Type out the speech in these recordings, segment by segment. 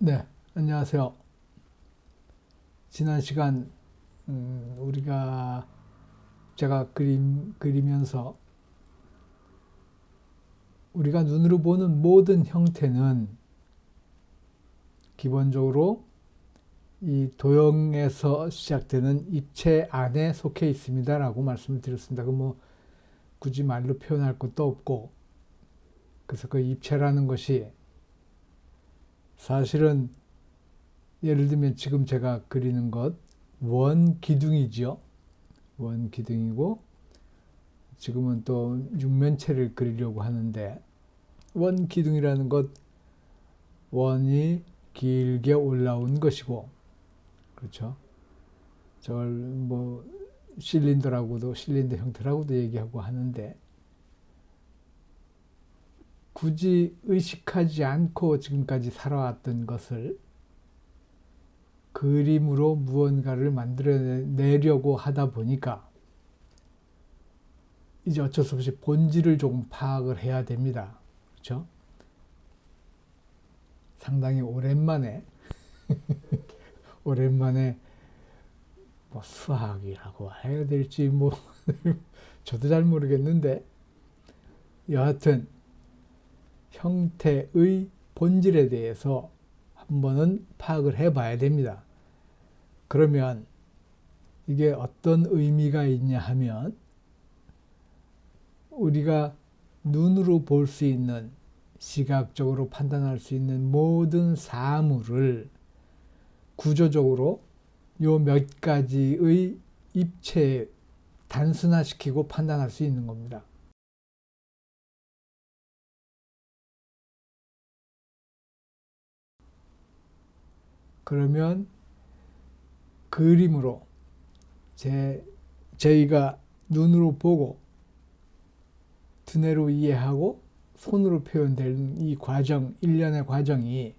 네, 안녕하세요. 지난 시간 제가 그리면서 우리가 눈으로 보는 모든 형태는 기본적으로 이 도형에서 시작되는 입체 안에 속해 있습니다라고 말씀을 드렸습니다. 그 뭐 굳이 말로 표현할 것도 없고, 그래서 그 입체라는 것이 사실은 예를 들면 지금 제가 그리는 것 원기둥이지요. 원기둥이고, 지금은 또 육면체를 그리려고 하는데, 원기둥이라는 것, 원이 길게 올라온 것이고, 그렇죠. 저걸 뭐 실린더 형태라고도 얘기하고 하는데, 굳이 의식하지 않고 지금까지 살아왔던 것을 그림으로 무언가를 만들어내려고 하다 보니까 이제 어쩔 수 없이 본질을 조금 파악을 해야 됩니다. 그렇죠? 상당히 오랜만에 뭐 수학이라고 해야 될지 뭐 저도 잘 모르겠는데, 여하튼 형태의 본질에 대해서 한번은 파악을 해봐야 됩니다. 그러면 이게 어떤 의미가 있냐 하면, 우리가 눈으로 볼 수 있는, 시각적으로 판단할 수 있는 모든 사물을 구조적으로 요 몇 가지의 입체에 단순화시키고 판단할 수 있는 겁니다. 그러면 그림으로 저희가 눈으로 보고 두뇌로 이해하고 손으로 표현되는 이 과정, 일련의 과정이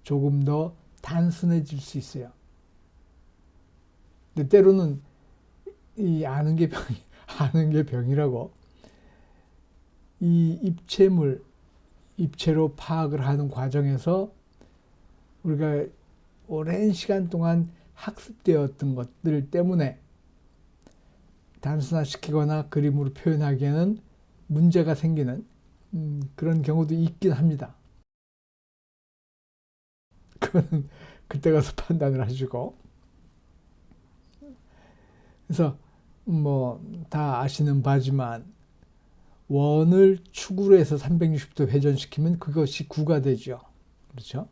조금 더 단순해질 수 있어요. 근데 때로는 이 아는 게 병이라고, 이 입체로 파악을 하는 과정에서 우리가 오랜 시간 동안 학습되었던 것들 때문에 단순화시키거나 그림으로 표현하기에는 문제가 생기는 그런 경우도 있긴 합니다. 그거는 그때 가서 판단을 하시고. 그래서 뭐 다 아시는 바지만, 원을 축으로 해서 360도 회전시키면 그것이 구가 되죠. 그렇죠?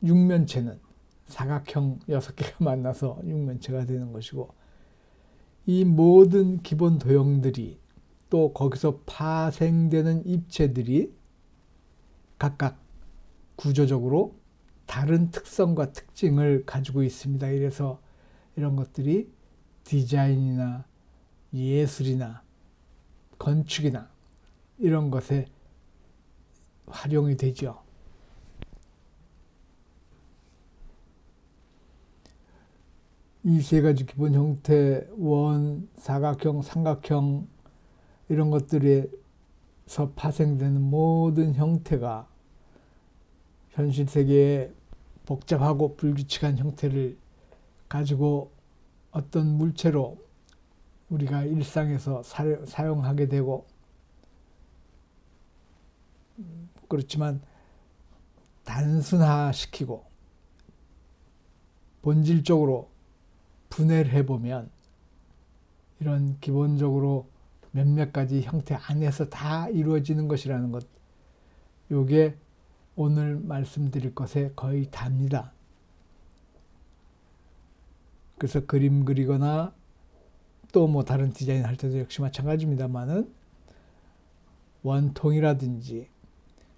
육면체는 사각형 6개가 만나서 육면체가 되는 것이고, 이 모든 기본 도형들이 또 거기서 파생되는 입체들이 각각 구조적으로 다른 특성과 특징을 가지고 있습니다. 이래서 이런 것들이 디자인이나 예술이나 건축이나 이런 것에 활용이 되죠. 이 세 가지 기본 형태, 원, 사각형, 삼각형, 이런 것들에서 파생되는 모든 형태가 현실 세계의 복잡하고 불규칙한 형태를 가지고 어떤 물체로 우리가 일상에서 사용하게 되고, 그렇지만 단순화시키고 본질적으로 분해를 해보면 이런 기본적으로 몇몇 가지 형태 안에서 다 이루어지는 것이라는 것, 요게 오늘 말씀드릴 것에 거의 답니다. 그래서 그림 그리거나 또 뭐 다른 디자인 할 때도 역시 마찬가지입니다만은, 원통이라든지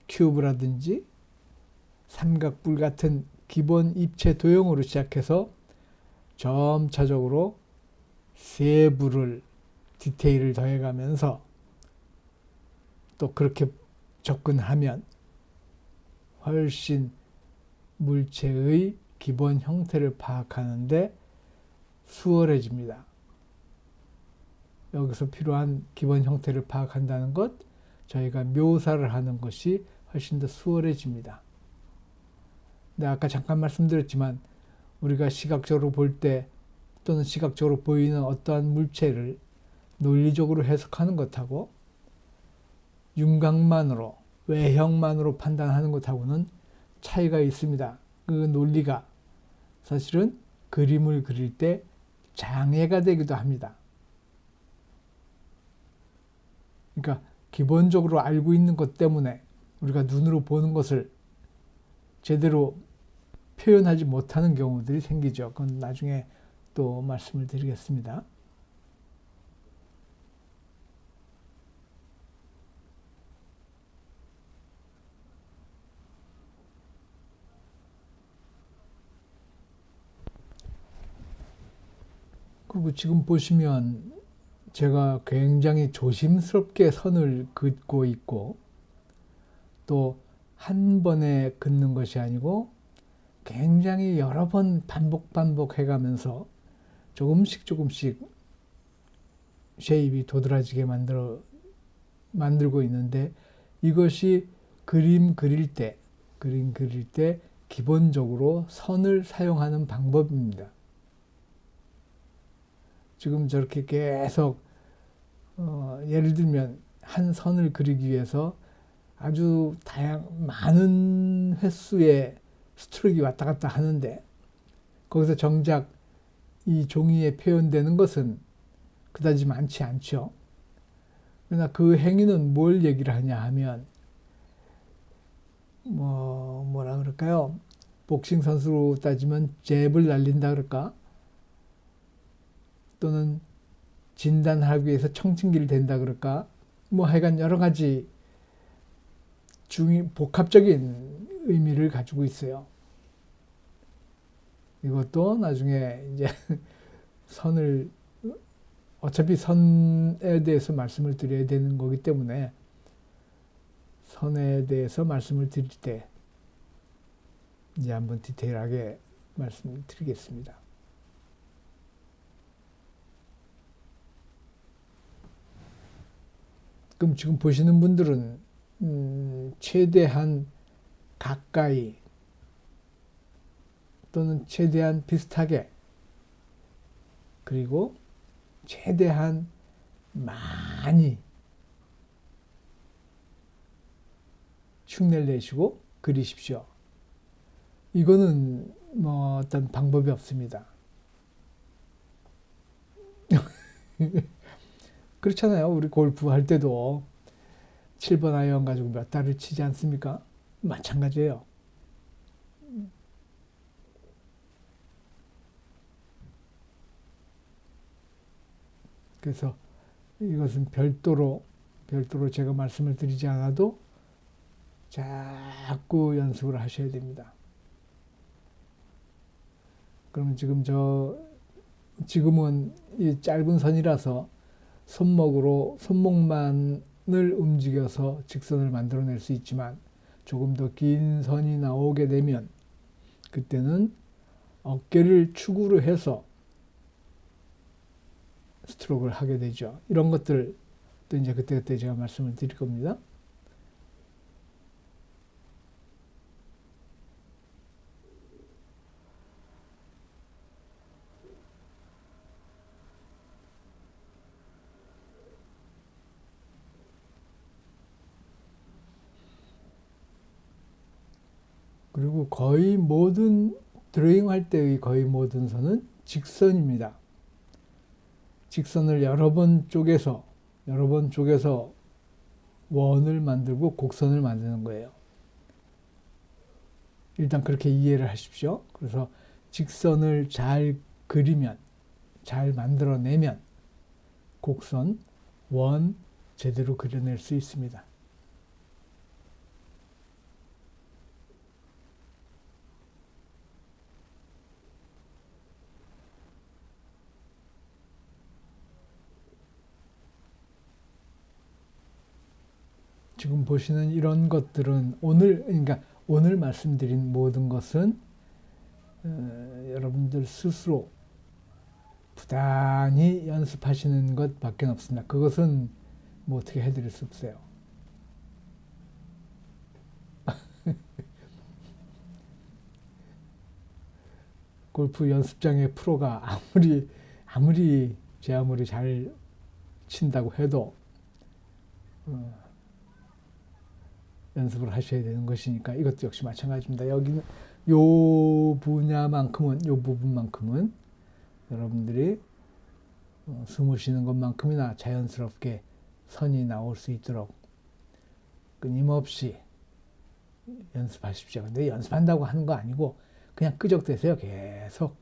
큐브라든지 삼각뿔 같은 기본 입체 도형으로 시작해서 점차적으로 세부를, 디테일을 더해가면서 또 그렇게 접근하면 훨씬 물체의 기본 형태를 파악하는데 수월해집니다. 여기서 필요한 기본 형태를 파악한다는 것, 저희가 묘사를 하는 것이 훨씬 더 수월해집니다. 내가 아까 잠깐 말씀드렸지만 우리가 시각적으로 볼 때 또는 시각적으로 보이는 어떠한 물체를 논리적으로 해석하는 것하고 윤곽만으로 외형만으로 판단하는 것하고는 차이가 있습니다. 그 논리가 사실은 그림을 그릴 때 장애가 되기도 합니다. 그러니까 기본적으로 알고 있는 것 때문에 우리가 눈으로 보는 것을 제대로 표현하지 못하는 경우들이 생기죠. 그건 나중에 또 말씀을 드리겠습니다. 그리고 지금 보시면 제가 굉장히 조심스럽게 선을 긋고 있고 또 한 번에 긋는 것이 아니고 굉장히 여러 번 반복해 가면서 조금씩 쉐입이 도드라지게 만들고 있는데 이것이 그림 그릴 때 기본적으로 선을 사용하는 방법입니다. 지금 저렇게 계속 예를 들면 한 선을 그리기 위해서 아주 많은 횟수의 스트로크가 왔다 갔다 하는데 거기서 정작 이 종이에 표현되는 것은 그다지 많지 않죠. 그러나 그 행위는 뭘 얘기를 하냐 하면 뭐라 그럴까요? 복싱 선수로 따지면 잽을 날린다 그럴까? 또는 진단하기 위해서 청진기를 댄다 그럴까? 하여간 여러 가지 복합적인 의미를 가지고 있어요. 이것도 나중에 이제 어차피 선에 대해서 말씀을 드려야 되는 거기 때문에 선에 대해서 말씀을 드릴 때 이제 한번 디테일하게 말씀을 드리겠습니다. 그럼 지금 보시는 분들은 최대한 가까이 또는 최대한 비슷하게 그리고 최대한 많이 흉내를 내시고 그리십시오. 이거는 어떤 방법이 없습니다. 그렇잖아요. 우리 골프 할 때도 7번 아이언 가지고 몇 달을 치지 않습니까? 마찬가지예요. 그래서 이것은 별도로 제가 말씀을 드리지 않아도 자꾸 연습을 하셔야 됩니다. 그럼 지금은 이 짧은 선이라서 손목만을 움직여서 직선을 만들어낼 수 있지만 조금 더 긴 선이 나오게 되면 그때는 어깨를 축으로 해서 스트로크를 하게 되죠. 이런 것들 또 이제 그때 제가 말씀을 드릴 겁니다. 그리고 거의 모든 드로잉 할 때의 거의 모든 선은 직선입니다. 직선을 여러 번 쪼개서 원을 만들고 곡선을 만드는 거예요. 일단 그렇게 이해를 하십시오. 그래서 직선을 잘 그리면, 잘 만들어내면 곡선, 원 제대로 그려낼 수 있습니다. 지금 보시는 이런 것들은 오늘 말씀드린 모든 것은 여러분들 스스로 부단히 연습하시는 것밖에 없습니다. 그것은 어떻게 해드릴 수 없어요. 골프 연습장의 프로가 제 아무리 잘 친다고 해도 연습을 하셔야 되는 것이니까 이것도 역시 마찬가지입니다. 여기는 요 부분만큼은 여러분들이 숨을 쉬는 것만큼이나 자연스럽게 선이 나올 수 있도록 끊임없이 연습하십시오. 근데 연습한다고 하는 거 아니고 그냥 끄적대세요. 계속.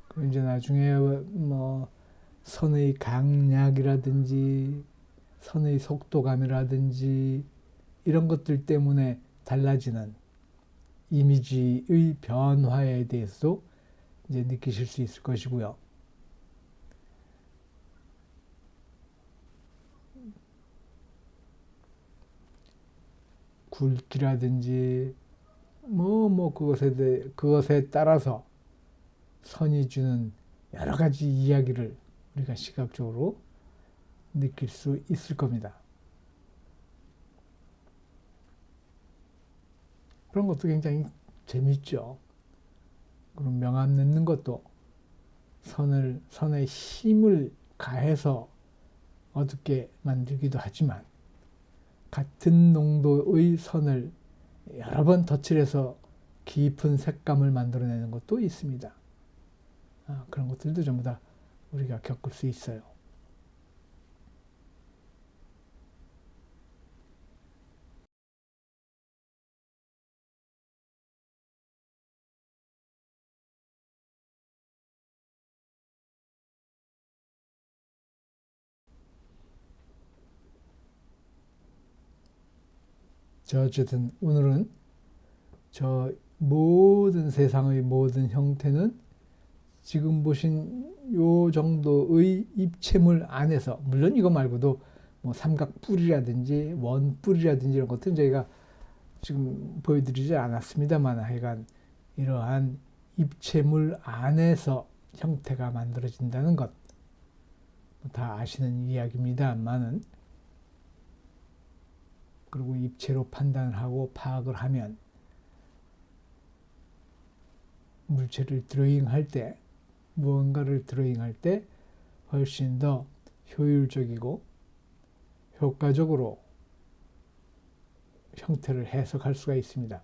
그럼 이제 나중에 뭐 선의 강약이라든지 선의 속도감이라든지 이런 것들 때문에 달라지는 이미지의 변화에 대해서도 이제 느끼실 수 있을 것이고요. 굵기라든지 그것에 따라서 선이 주는 여러 가지 이야기를 우리가 시각적으로 느낄 수 있을 겁니다. 그런 것도 굉장히 재밌죠. 그럼 명암 넣는 것도 선에 힘을 가해서 어둡게 만들기도 하지만 같은 농도의 선을 여러 번 덧칠해서 깊은 색감을 만들어내는 것도 있습니다. 그런 것들도 전부 다 우리가 겪을 수 있어요. 어쨌든 오늘은 저 모든 세상의 모든 형태는 지금 보신 요 정도의 입체물 안에서, 물론 이거 말고도 뭐 삼각뿔이라든지 원뿔이라든지 이런 것들은 저희가 지금 보여드리지 않았습니다만, 하여간 이러한 입체물 안에서 형태가 만들어진다는 것 다 아시는 이야기입니다만은, 그리고 입체로 판단을 하고 파악을 하면 물체를 드로잉할 때, 무언가를 드로잉할 때 훨씬 더 효율적이고 효과적으로 형태를 해석할 수가 있습니다.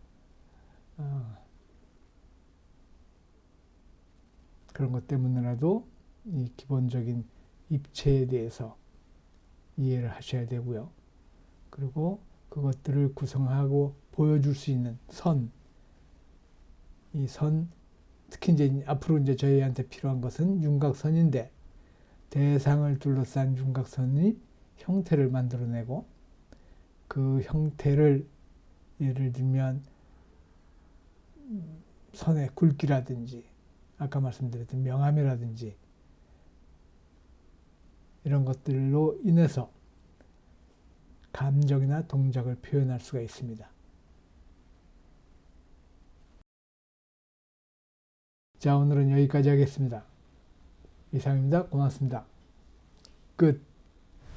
그런 것 때문에라도 이 기본적인 입체에 대해서 이해를 하셔야 되고요. 그리고 그것들을 구성하고 보여줄 수 있는 이 선, 특히 이제 앞으로 이제 저희한테 필요한 것은 윤곽선인데, 대상을 둘러싼 윤곽선이 형태를 만들어내고, 그 형태를 예를 들면 선의 굵기라든지 아까 말씀드렸던 명암이라든지 이런 것들로 인해서 감정이나 동작을 표현할 수가 있습니다. 자, 오늘은 여기까지 하겠습니다. 이상입니다. 고맙습니다. 끝.